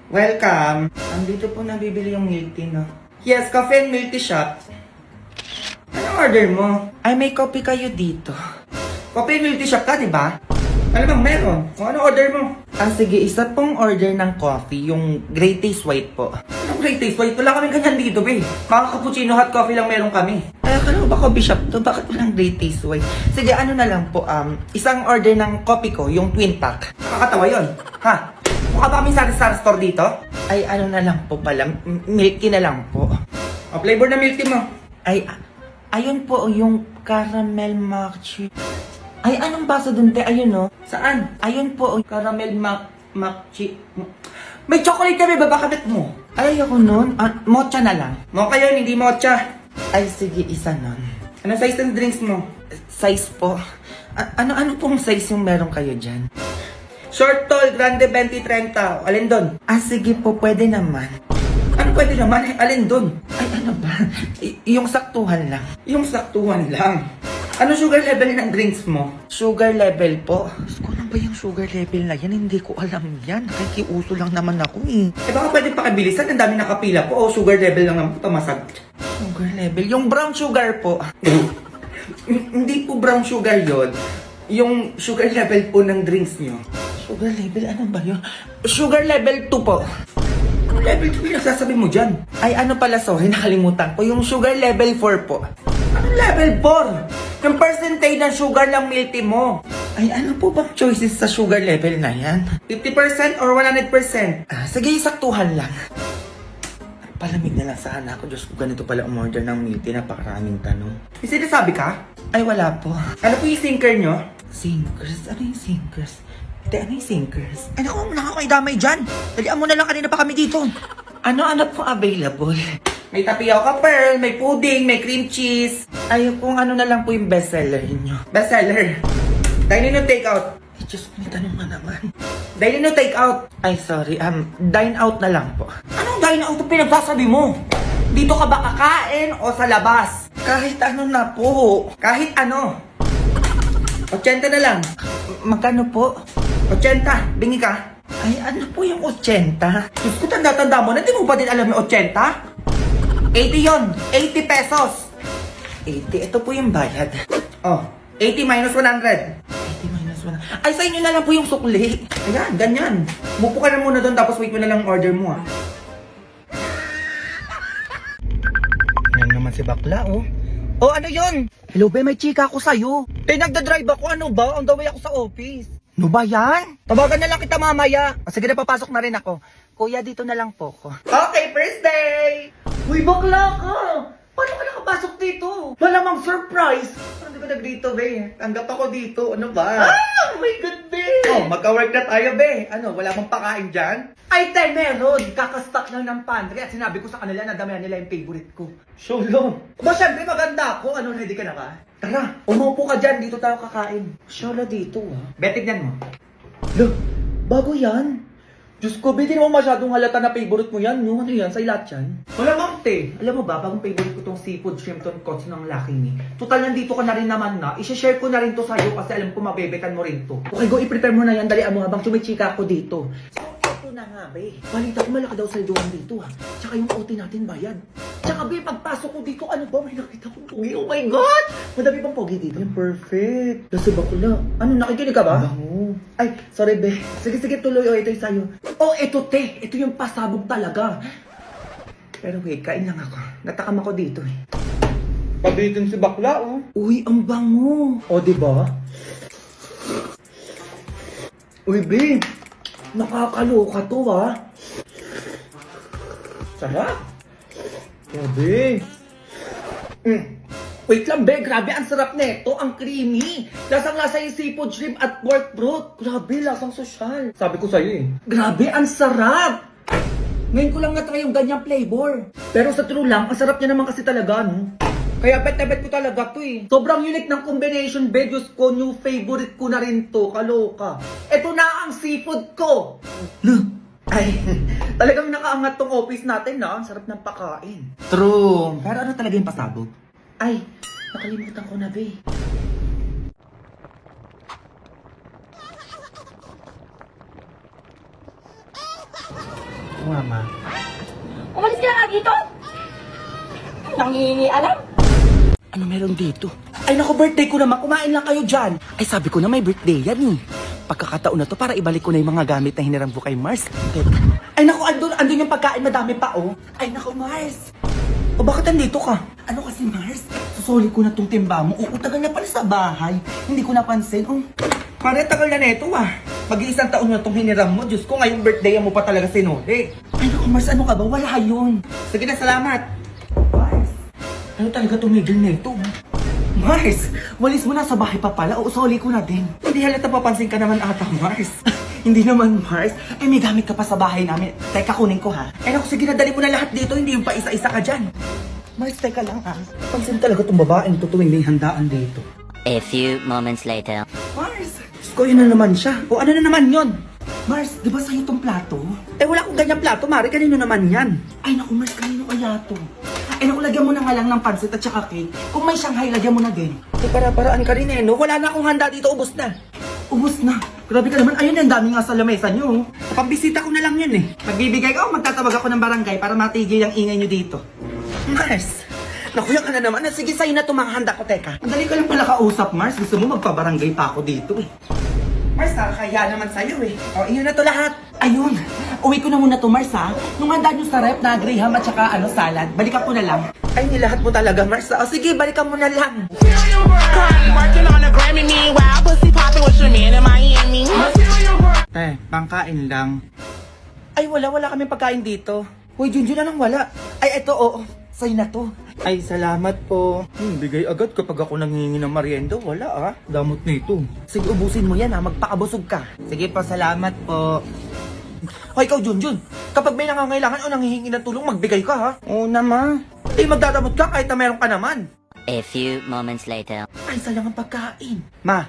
Welcome. Andito po nabibili yung milk tea, no? Yes, coffee and milk tea shop. Ano order mo? Ay, may coffee kayo dito. Coffee and milk tea shop ka, di ba? Ano bang meron? O ano order mo? Ah, sige, isa pong order ng coffee, yung Great Taste White po. Anong Great Taste White? Wala kaming ganyan dito, be. Mga cappuccino hot coffee lang meron kami. Ay, akala ko ba coffee shop to? Bakit walang Great Taste White? Sige, ano na lang po, isang order ng coffee ko, yung twin pack. Nakakatawa yun. Ha? Mukha ba kami sari-sari store dito? Ay, ano na lang po pala, milk tea na lang po. O, flavor na milk tea mo. Ay, ayun po, yung caramel macchi. Ay, anong baso dun, te? Ayun, no? Saan? Ayun po, caramel macchi. May chocolate kami, babakabit mo. Ay, ako nun. Mocha na lang. Mocha yun, hindi mocha. Ay, sige, isa nun. Ano size ng drinks mo? Size po. Ano pong size yung meron kayo dyan? Short, tall, grande, 20, 30. Alin dun? Ah, sige po, pwede naman. Ano pwede naman? Alin dun? Ay, ano ba? Yung saktuhan lang. Yung saktuhan lang. Ano sugar level ng drinks mo? Sugar level po? Gusto ko lang ba yung sugar level na yan? Hindi ko alam yan. Nakikiuso lang naman ako eh. Eh baka pwede pakibilisan. Ang dami nakapila po. O sugar level lang naman po masag. Sugar level? Yung brown sugar po. Hindi po brown sugar yon. Yung sugar level po ng drinks nyo. Sugar level? Ano ba yun? Sugar level 2 po. Ano level 2 yung nasasabi mo dyan? Ay ano pala, sorry, nakalimutan ko. Yung sugar level 4 po. Anong level 4? Yung percentage ng sugar ng milk tea mo. Ay, ano po bang choices sa sugar level na yan? 50% or 100%? Ah, sige, saktuhan lang. Palamig na lang sana ako. Diyos ko, ganito pala umorder ng milk tea. Napakaraming tanong. May sinasabi ka? Ay, wala po. Ano po yung sinker nyo? Sinkers? Ano yung sinkers? Ano yung sinkers? Ay, naku, nakakaidamay dyan. Dalian mo na lang, kanina pa kami dito. Ano po available? May tapioca pearl, may pudding, may cream cheese. Ay, kung ano na lang po yung bestseller niyo. Bestseller? Dine in o take out? Ay, Diyos, may tanong na naman. Dine in o take out? Ay, sorry. Dine out na lang po. Anong dine out ang pinagsasabi mo? Dito ka ba kakain o sa labas? Kahit ano na po. Kahit ano. 80 na lang. Magkano po? 80. Bingi ka? Ay, ano po yung 80? Diyos ko, tanda-tanda mo. Hindi mo pa din alam yung 80? 80 yon, 80 pesos. 80, ito po yung bayad. Oh, 80 minus 100. 80 minus 100. Ay, sa inyo na lang po yung sukli. Ayan, ganyan. Mupo ka na muna doon, tapos wait mo na lang order mo, ah. Ayan naman si bakla, oh. Oh, ano yun? Hello, be, may chika ako sa'yo. Nagdadrive ako, ano ba? On the way ako sa office. Ano ba yan? Tawagan na lang kita mamaya. O, sige na, papasok na rin ako. Kuya, dito na lang po ko. Okay, first day! Uy, bakla ka! Paano ka nakapasok dito? Malamang surprise! Ano ka nag-dito, be? Tanggap ako dito. Ano ba? Ah! Oh my God, be! Oh, magka-work na tayo, be. Ano, wala mong pakain dyan? Ay, tay, meron! Kakastock lang ng pantry at sinabi ko sa kanila na damihan nila yung favorite ko. Sholo! Ba, syempre maganda ako. Ano, ready ka na ba? Tara, umupo ka dyan. Dito tayo kakain. Sholo dito, ah. Be, tignan mo. Look, bago yan. Diyos ko, hindi mo masyadong halata na favorite mo yan, no? Ano yan? Sa ilat yan? Wala mang te. Alam mo ba, bagong favorite ko tong seafood shrimp tonkotsu ng Lucky Me. Total, nandito ka na rin naman na. I-share ko na rin to sa'yo kasi alam ko mabebetan mo rin to. Okay, go, i-prepare mo na yan. Dalian mo habang tumichika ako dito. Ito na nga, be. Balita ko malaki daw salduhan dito, ha. Tsaka yung OT natin bayad. Tsaka, be, pagpasok ko dito, ano ba? May nakita kong pogi. Oh my God! Madami bang pogi dito? Yan, perfect. Nasa bakula. Ano, nakikinig ka ba? Bango. Ay, sorry, be. Sige, tuloy. O, ito yung sa'yo. Oh, ito, te. Ito yung pasabog talaga. Pero wait, kain lang ako. Natakam ako dito, eh. Pabitin si bakla, oh. Uy, ang bango. O, diba? Uy, be. Nakakaloka to, ha. Sarap. Grabe. Wait lang, be. Grabe, ang sarap nito. Ang creamy. Lasang-lasa yung seafood shrimp at pork broth. Grabe, lasang sosyal. Sabi ko sa'yo, eh. Grabe, ang sarap. Ngayon ko lang na-try yung ganyang flavor. Pero sa true lang, ang sarap niya naman kasi talaga, no? Kaya bet na bet ko talaga to, eh. Sobrang unique ng combination, be. Diyos ko, new favorite ko na rin to. Kaloka. Ito na ang seafood ko. Look. Ay, talagang nakaangat tong office natin, na. Ang sarap ng pakain. True. Pero ano talaga yung pasabog? Ay, nakalimutan ko na, be. Mama. Umalis ka na nga dito! Nangihingi alam? Ano meron dito? Ay naku, birthday ko naman. Kumain lang kayo dyan. Ay sabi ko na may birthday yan eh. Pagkakataon na to para ibalik ko na yung mga gamit na hiniram ko kay Mars. Ay naku, andun yung pagkain, madami pa oh. Ay naku, Mars. O bakit andito ka? Ano kasi, Mars? Susuli ko na tong timba mo. Oo, tagal na pala sa bahay. Hindi ko napansin. Oh, pare, tagal na neto ah. Mag-iisang taon na tong hiniram mo. Diyos ko, ngayong birthday mo pa talaga sinuli. Ay naku, Mars, ano ka ba? Wala yun. Sige na, salamat. Mars, ano talaga tumigil neto? Mars, walis mo na sa bahay pa pala. Oo, soli ko na din. Hindi halata papansin ka naman ata, Mars. Hindi naman, Mars. Eh, may gamit ka pa sa bahay namin. Teka, kunin ko ha. Eh, naku, sige na, dali mo na lahat dito. Hindi yung pa isa-isa ka dyan. Mars, teka lang ha. Pansin talaga itong babaeng tutuwing may handaan dito. A few moments later. Mars, ko yun na naman siya. O ano na naman yon? Mars, di ba sa'yo itong plato? Eh, wala akong ganyang plato, Mari. Kanino naman yan? Ay, naku, Mars, kanino kaya to? Eh, naku, lagyan mo na nga lang ng pansit at saka cake. Kung may Shanghai, lagyan mo na din. Eh, para-paraan ka rin eh, no? Wala na akong handa dito, ubos na. Ubos na? Grabe ka naman. Ayun, ang dami nga sa lamesa nyo. Pambisita ko na lang yun eh. Magbibigay ka o magtatawag ako ng barangay para matigil ang ingay nyo dito. Mars, nakuya ka na naman. Sige, sa'yo na itong mga handa ko, teka. Ang dali ka lang pala kausap, Mars. Gusto mo magpabarangay pa ako dito eh. Mars, nakakaya naman sa'yo eh. O, iyon na to lahat. Ayun. Uwi ko na muna to, Mars ha. Nung handa nyo sa rep na graham at saka salad, balikan ko na lang. Ay, nilahat mo talaga, Mars. O, sige, balikan mo na lang. Working on a Grammy, meanwhile, pussy popping with your man in Miami. Pangkain lang. Ay, wala kami pagkain dito. Hoy, Junjun, anong wala? Ay, eto, oo. Sa'yo na to. Ay, salamat po. Bigay agad kapag ako nangingi ng merienda. Wala ah. Damot na ito. Sige, ubusin mo yan ha. Magpakabusog ka. Sige po, salamat po. Hoy, ikaw, Junjun. Kapag may nangangailangan o nanghihingi ng tulong, magbigay ka ha. Oo naman. Eh, magdadamot ka kahit na meron ka naman. A few moments later. Ay, sayang ang pagkain. Ma,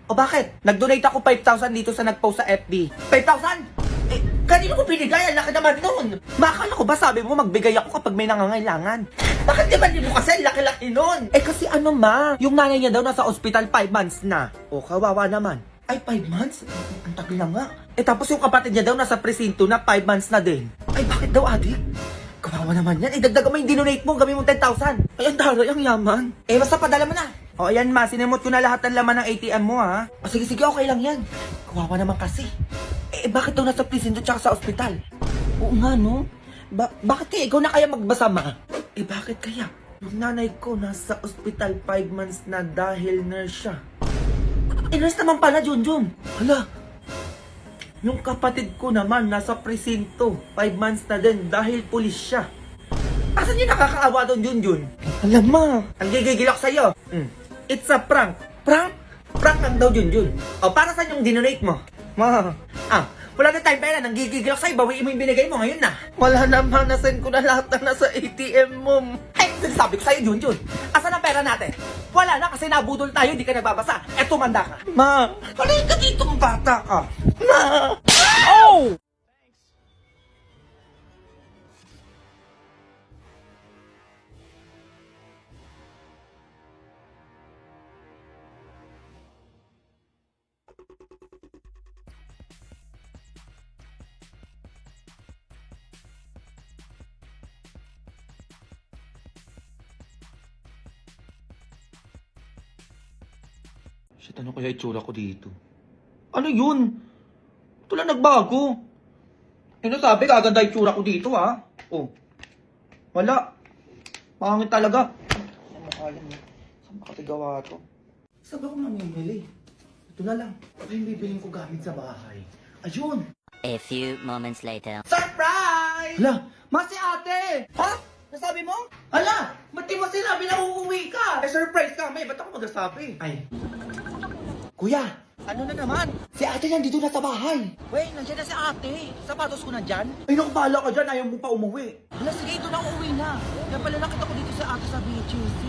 o bakit? Nag-donate ako 5,000 dito sa nag-post sa FB. 5,000? Eh, kanino ko binigay? Ang laki naman nun. Makakala ko ba sabi mo magbigay ako kapag may nangangailangan? Bakit di ba di mo kasi laki-laki nun? Eh kasi ano ma, yung nanay niya daw nasa ospital 5 months na. O kawawa naman. Ay 5 months? Ang tagal na nga. Eh tapos yung kapatid niya daw nasa presinto na 5 months na din. Ay bakit daw adik? Kawawa naman yan. Eh dagdagan mo yung dinonate mo, gawin mo 10,000. Ay ang daray, ang yaman. Eh basta padala mo na. O ayan ma, sinimot ko na lahat ng laman ng ATM mo ha. O sige okay lang yan. Kawawa naman kasi. Eh bakit daw nasa presinto tsaka sa ospital? Oo nga no. Bakit kaya ikaw na kaya magbasa ma? Eh bakit kaya? Yung nanay ko nasa ospital 5 months na dahil nurse siya. Eh nurse naman pala, Junjun. Hala. Yung kapatid ko naman nasa presinto 5 months na din dahil pulis siya. Asan yung nakakaawa doon, Junjun? Alam mo, ang gigigil ako sa'yo. It's a prank. Prank? Prank lang daw, Junjun. O para saan yung dinonate mo? Ma, wala na time pera, nang gigigil ako sa'yo, bawiin mo yung binigay mo ngayon na. Wala naman, nasend ko na lahat na nasa ATM mo. Ay, sabi ko sa'yo, Junjun, asan ang pera natin? Wala na kasi nabudol tayo, di ka nagbabasa. Eto, manda ka. Ma, halika ka dito, bata ka. Ma! Oh! Shit, ano kaya itsura ko dito? Ano yun? Ito lang nagbago. Ano sabi, kaganda itsura ko dito ha? Oh. Wala. Pangit talaga. Ano mo alam mo? Saan ba kasi gawa to? Saan ba ko mamimili? Ito na lang. Ito yung bibiling ko gamit sa bahay. Ayun! A few moments later. Surprise! Hala, masi ate! Ha? Nasabi mo? Hala, ba't di mo sinabi na uuwi ka? Eh, surprise ka, may. Ba't ako magsasabi? Ay. Kuya, ano na naman? Si ate nandito na sa bahay. Wait, nandiyan na si ate. Sapatos ko nandyan? Ay, naku, bahala ka dyan. Ayaw mo pa umuwi. Hala, sige, ito na uuwi na. Kaya pala nakita ko dito si ate sa BHUC.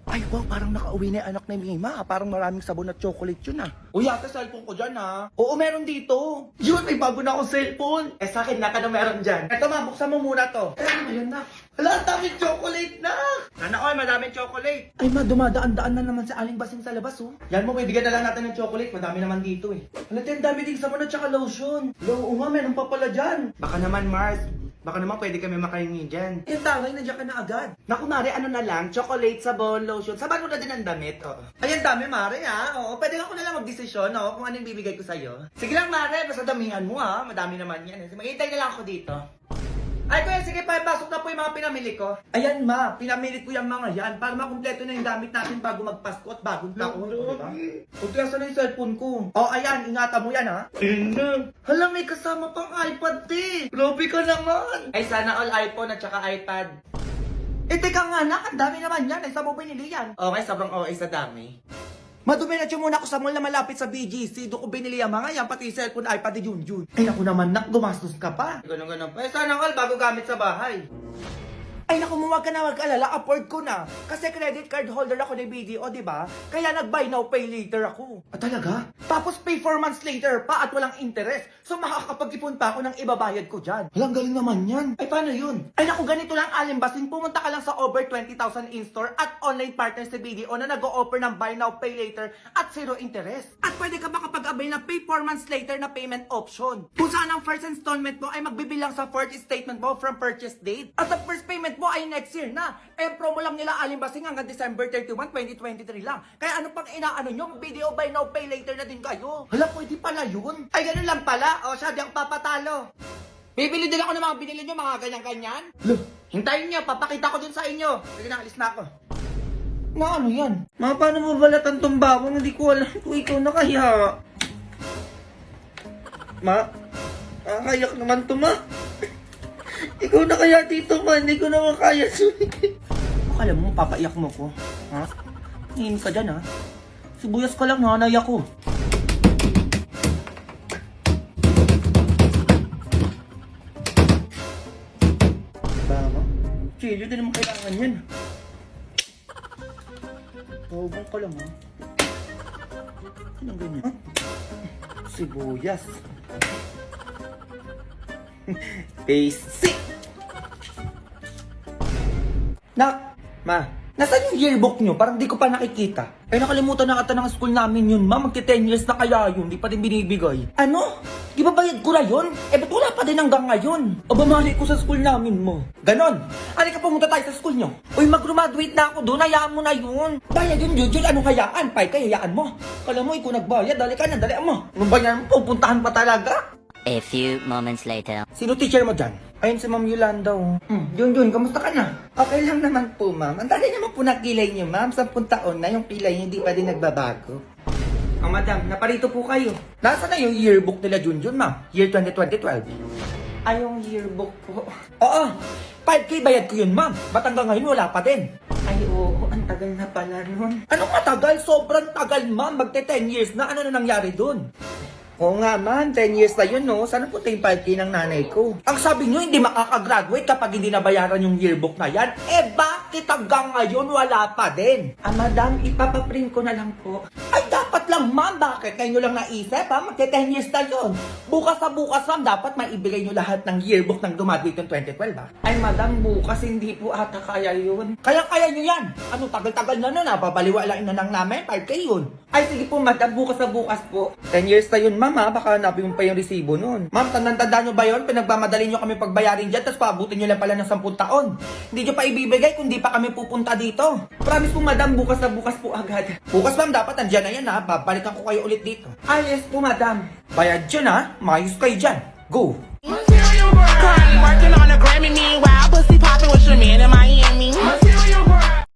Ay, wow, parang nakauwi na yung anak ni Mima. Parang maraming sabon at chocolate yun ah. Uy, ate, cellphone ko dyan ah. Oo, meron dito. Yun, may bago na akong cellphone. Eh, sa akin, naka na meron dyan. Eto ma, buksan mo muna to. Eh, ano yun na? Hala, ang daming chocolate na. Sana all, madaming chocolate. Ay, ma, dumadaan-daan na naman sa Aling Basing sa labas oh. Yan mo, bibigyan na lang natin ng chocolate. Madami naman dito eh. Hala, ang dami din sabon at saka lotion. Oo nga, meron pa pala dyan. Baka naman, Mars. Baka naman pwede kami makahingi dyan. Yung tagay, nandiyan ka na agad. Naku, Mare, ano na lang, chocolate, sabon, lotion. Saban mo na din ang damit, oo. Ay, ang dami, Mare, ha? Oo, pwede ako na lang magdesisyon, oo, kung ano yung bibigay ko sa'yo. Sige lang, Mare, basta damihan mo, ha? Madami naman yan. Maghintay na lang ako dito. Ay, kuya, sige pa, pasok na po yung mga pinamili ko. Ayan, ma, pinamili ko yung mga yan para makumpleto na yung gamit natin bago magpasko at bagong taon. Diba? O, kaya saan yung cellphone ko? O, ayan, ingatan mo yan, ha? Hala, may kasama pang iPad, te. Grabe ka naman. Ay, sana all iPhone at saka iPad. Eh, teka nga, nak, ang dami naman yan. Ay, saan mo binili yan? Okay, sobrang okay sa dami. Madumiretso muna ako sa mall na malapit sa BGC. Doon ko binili ang mga yan, pati cellphone, iPad ni Junjun. Ay, naku naman, nak, gumastos ka pa. Ganun pa. Eh, sana all, bago gamit sa bahay. Ay, naku, huwag ka na mag-alala, afford ko na. Kasi credit card holder ako ni BDO, di ba? Kaya nag-buy now, pay later ako. Ah, talaga? Tapos pay 4 months later pa at walang interest. So makakapag-ipon pa ako ng ibabayad ko dyan. Walang galing naman yan. Ay, paano yun? Ay, naku, ganito lang, Aling Basing. Pumunta ka lang sa over 20,000 in-store at online partners sa BDO na nag-o-offer ng buy now, pay later at zero interest. At pwede ka makapag-abay na pay 4 months later na payment option. Kung saan ang first installment mo ay magbibilang sa fourth statement mo from purchase date. At ang first payment mo ay next year na. Eh, promo lang nila Aling Basing hanggang December 31, 2023 lang. Kaya ano pang inaano nyo? BDO buy now, pay later na din kayo. Hala, pwede pala yun. Ay, ganun lang pala. O, siya, di ako papatalo. Bibili din ako ng mga binili nyo, mga ganyan-ganyan. Loh, hintayin nyo, papakita ko din sa inyo. Sige na, alis na ako. Na ano yan? Ma, paano mo balatan tong bawang? Hindi ko alam kung ikaw na kaya. Ma, kayak naman to, ma. Ikaw na kaya dito, ma. Hindi ko naman kaya sumikip. Akala mo, papaiyak mo ko. Ha? Ngayon ka dyan, ha? Sibuyas ka lang, nanay ako. Bama? Chilyo, din naman kailangan yan. Tawagong ka lang, ha? Anong ganyan? Ha? Sibuyas. Basic! Nak! Ma! Nasaan yung yearbook nyo? Parang di ko pa nakikita. Eh, nakalimutan na ata ng school namin yun, ma. Magti-10 years na kaya yun. Di pa din binibigay. Ano? Di ba bayad ko na yun? Eh, ba't wala pa din hanggang ngayon? O bumalik ko sa school namin mo. Ganon. Ano ka pumunta tayo sa school nyo? Uy, mag-graduate na ako doon. Hayaan mo na yun. Bayad yun, Jujun. Anong hayaan? Pay, hayaan mo. Kala mo, ikaw nagbayad. Dali ka na, dali mo. Anong bayan mo? Pupuntahan pa talaga? A few moments later. Sino teacher mo dyan? Ayun si Ma'am Yolanda. Jun, kamusta ka na? Okay lang naman po, ma'am. Ang dali naman po ng kilay niyo, ma'am. 10 taon na yung kilay niyo, hindi pa din nagbabago. Madam, naparito po kayo. Nasaan na yung yearbook nila, Junjun, ma'am? Year 2012. Ay, yung yearbook po. Oo, 5K bayad ko yun, ma'am. Ba't hanggang ngayon wala pa din? Ay, oo, ang tagal na pala nun. Anong matagal? Sobrang tagal, ma'am. Magte 10 years na. Ano na nangyari dun? Oo nga man, 10 years na yun, no? Sana punta yung 5K ng nanay ko. Ang sabi nyo, hindi makakagraduate kapag hindi nabayaran yung yearbook na yan. Eh, bakit hanggang ngayon wala pa din? Madam, ipapaprint ko na lang po. Ay, dapat lang, ma'am. Bakit? Kayo nyo lang naisip, ha? Magte 10 years na yun. Bukas sa bukas, ma'am, dapat maibigay nyo lahat ng yearbook ng dumating yung 2012, ha? Ay, madam, bukas hindi po ata kaya yun. Kaya nyo yan. Ano, tagal-tagal na nun, ha? Babaliwalain na lang namin, 5K yun. Ay, sige po, madam, bukas sa bukas po. 10 years na yun, ma'am, ha? Baka hanapin mo pa yung resibo nun. Ma'am, tandaan nyo ba yun? Pinagmamadali nyo kami pagbayarin dyan, tapos paabutin nyo lang pala ng 10 taon. Hindi nyo pa ibibigay kung di pa kami pupunta dito. Promise po, madam, bukas na bukas po agad. Bukas, ma'am, dapat nandiyan na yan, ha? Babalikan ko kayo ulit dito. Ah, yes po, madam. Bayad dyan, ha? Mayos kayo dyan. Go!